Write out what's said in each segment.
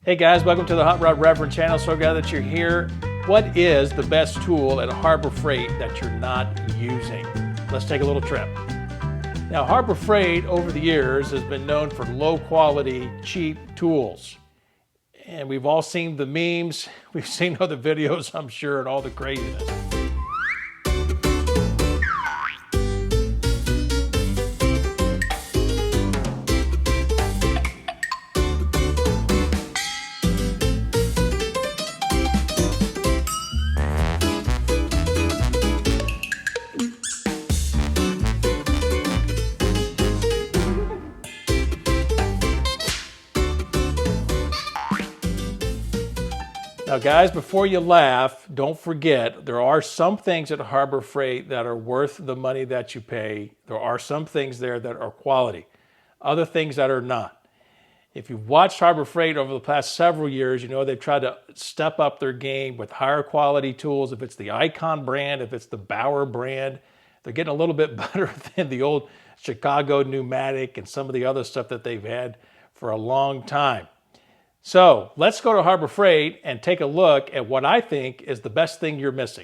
Hey guys, welcome to the Hot Rod Reverend channel. So glad that you're here. What is the best tool at Harbor Freight that you're not using? Let's take a little trip. Now, Harbor Freight over the years has been known for low quality, cheap tools. And we've all seen the memes, we've seen other videos, I'm sure, and all the craziness. Now guys, before you laugh, don't forget, there are some things at Harbor Freight that are worth the money that you pay. There are some things there that are quality, other things that are not. If you've watched Harbor Freight over the past several years, you know they've tried to step up their game with higher quality tools. If it's the Icon brand, if it's the Bauer brand, they're getting a little bit better than the old Chicago pneumatic and some of the other stuff that they've had for a long time. So let's go to Harbor Freight and take a look at what I think is the best thing you're missing.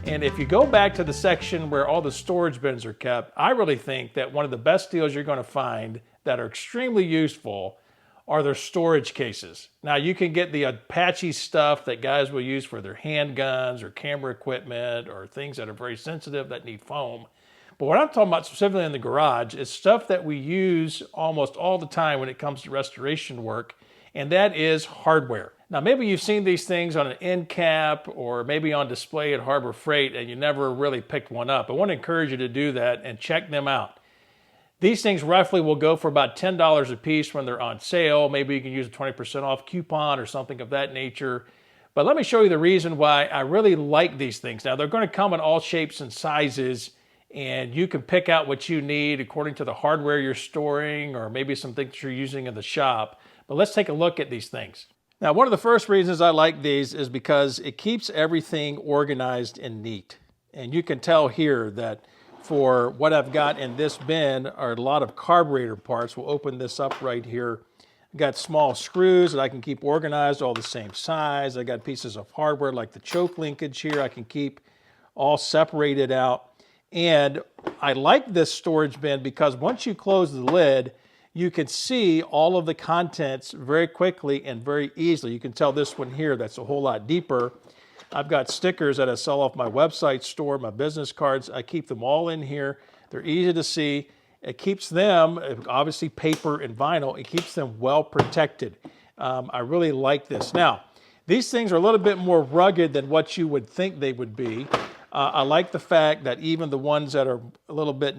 And if you go back to the section where all the storage bins are kept, I really think that one of the best deals you're going to find that are extremely useful are their storage cases. Now you can get the Apache stuff that guys will use for their handguns or camera equipment or things that are very sensitive that need foam. But what I'm talking about specifically in the garage is stuff that we use almost all the time when it comes to restoration work, and that is hardware. Now maybe you've seen these things on an end cap or maybe on display at Harbor Freight and you never really picked one up. I want to encourage you to do that and check them out. These things roughly will go for about $10 a piece when they're on sale. Maybe you can use a 20% off coupon or something of that nature. But let me show you the reason why I really like these things. Now, they're going to come in all shapes and sizes, and you can pick out what you need according to the hardware you're storing or maybe some things you're using in the shop. But let's take a look at these things. Now, one of the first reasons I like these is because it keeps everything organized and neat. And you can tell here that for what I've got in this bin are a lot of carburetor parts. We'll open this up right here. I've got small screws that I can keep organized, all the same size. I got pieces of hardware like the choke linkage here I can keep all separated out. And I like this storage bin because once you close the lid, you can see all of the contents very quickly and very easily. You can tell this one here, that's a whole lot deeper. I've got stickers that I sell off my website store, my business cards. I keep them all in here. They're easy to see. It keeps them, obviously paper and vinyl, it keeps them well protected. I really like this. Now, these things are a little bit more rugged than what you would think they would be. I like the fact that even the ones that are a little bit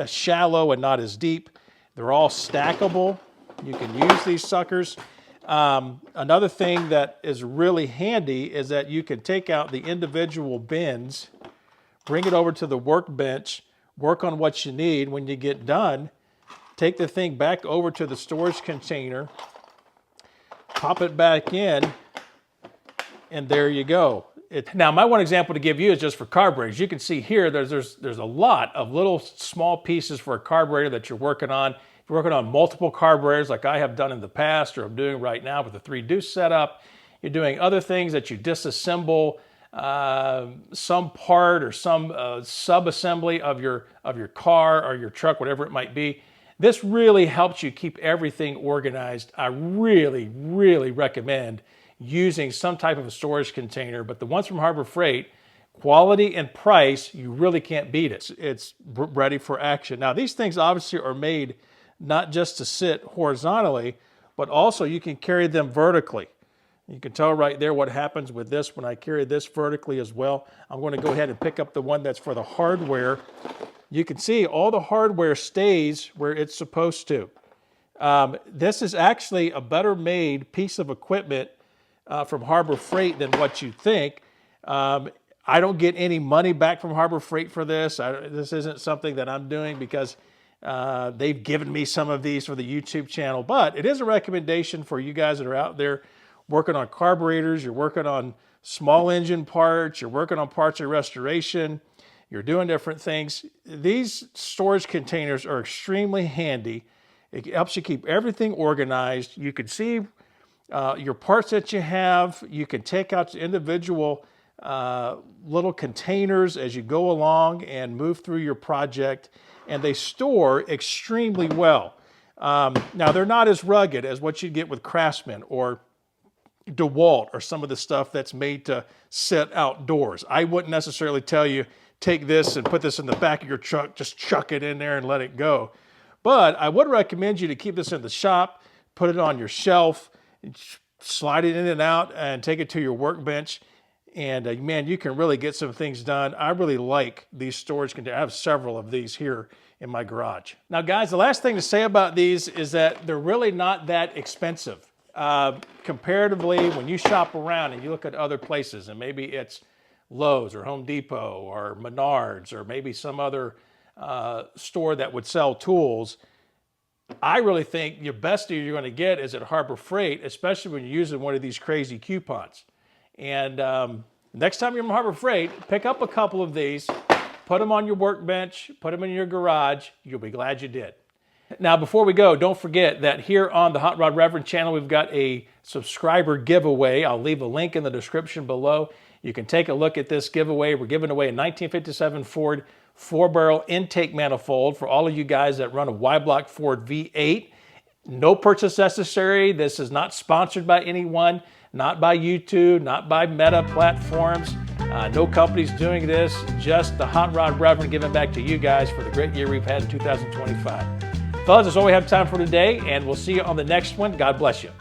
shallow and not as deep, they're all stackable. You can use these suckers. Another thing that is really handy is that you can take out the individual bins, bring it over to the workbench, work on what you need. When you get done, take the thing back over to the storage container, pop it back in, and there you go. Now, my one example to give you is just for carburetors. You can see here there's a lot of little small pieces for a carburetor that you're working on. If you're working on multiple carburetors like I have done in the past or I'm doing right now with the 3-deuce setup, you're doing other things that you disassemble some part or some sub-assembly of your car or your truck, whatever it might be. This really helps you keep everything organized. I really, really recommend using some type of a storage container, but the ones from Harbor Freight, quality and price, you really can't beat it. It's ready for action. Now, these things obviously are made not just to sit horizontally, but also you can carry them vertically. You can tell right there what happens with this when I carry this vertically as well. I'm going to go ahead and pick up the one that's for the hardware. You can see all the hardware stays where it's supposed to. This is actually a better made piece of equipment from Harbor Freight than what you think. I don't get any money back from Harbor Freight for this. This isn't something that I'm doing because they've given me some of these for the YouTube channel, but it is a recommendation for you guys that are out there working on carburetors, you're working on small engine parts, you're working on parts of restoration, you're doing different things. These storage containers are extremely handy. It helps you keep everything organized. You can see your parts that you have. You can take out the individual little containers as you go along and move through your project, and they store extremely well. Now, they're not as rugged as what you get with Craftsman or DeWalt or some of the stuff that's made to sit outdoors. I wouldn't necessarily tell you, take this and put this in the back of your truck, just chuck it in there and let it go. But I would recommend you to keep this in the shop, put it on your shelf, slide it in and out, and take it to your workbench. And man, you can really get some things done. I really like these storage containers. I have several of these here in my garage. Now, guys, the last thing to say about these is that they're really not that expensive. Comparatively, when you shop around and you look at other places, and maybe it's Lowe's or Home Depot or Menards or maybe some other store that would sell tools, I really think your best deal you're going to get is at Harbor Freight, especially when you're using one of these crazy coupons. And next time you're in Harbor Freight, pick up a couple of these, put them on your workbench, put them in your garage. You'll be glad you did. Now, before we go, don't forget that here on the Hot Rod Reverend channel, we've got a subscriber giveaway. I'll leave a link in the description below. You can take a look at this giveaway. We're giving away a 1957 Ford 4-barrel intake manifold for all of you guys that run a Y-block Ford V8. No purchase necessary. This is not sponsored by anyone, not by YouTube, not by Meta platforms. No company's doing this, just the Hot Rod Reverend giving back to you guys for the great year we've had in 2025. Fellas, that's all we have time for today, and we'll see you on the next one. God bless you.